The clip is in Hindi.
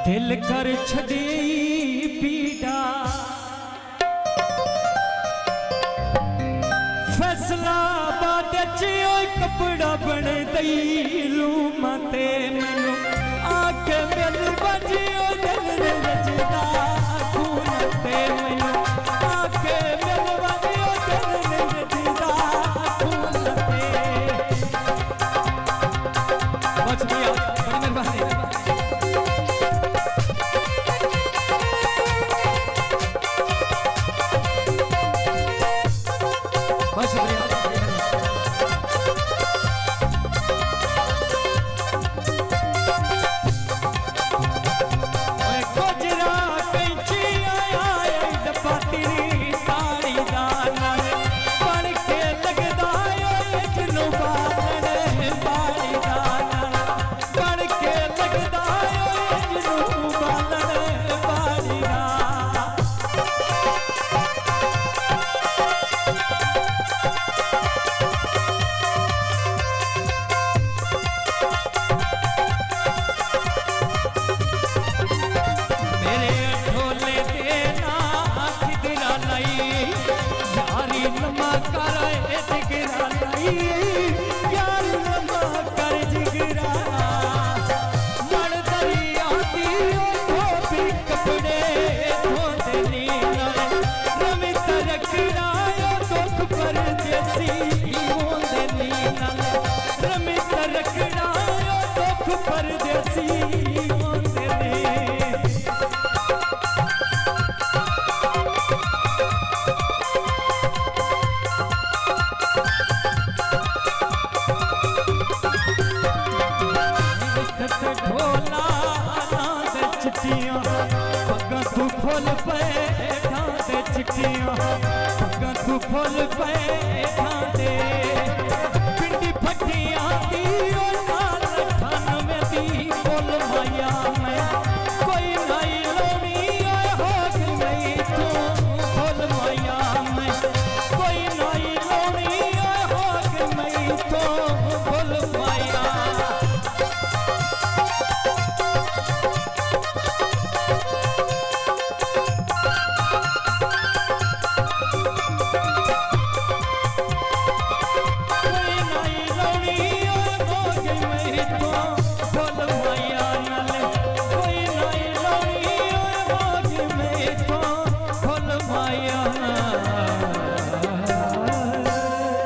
दिल कर छड़ी पीड़ा फैसला बाद कपड़ा बन दई लू मते मैनू आके मिल बजियो दिल रजदा खून ते मैनू आके मिल बजियो दिल रजदा खून ते बहुत शुक्रिया बड़ी मेहरबानी बहुत शुक्रिया पग्गां तू खोल पे ठां ते चिट्टियां पग्गां तू खोल पे ठां ते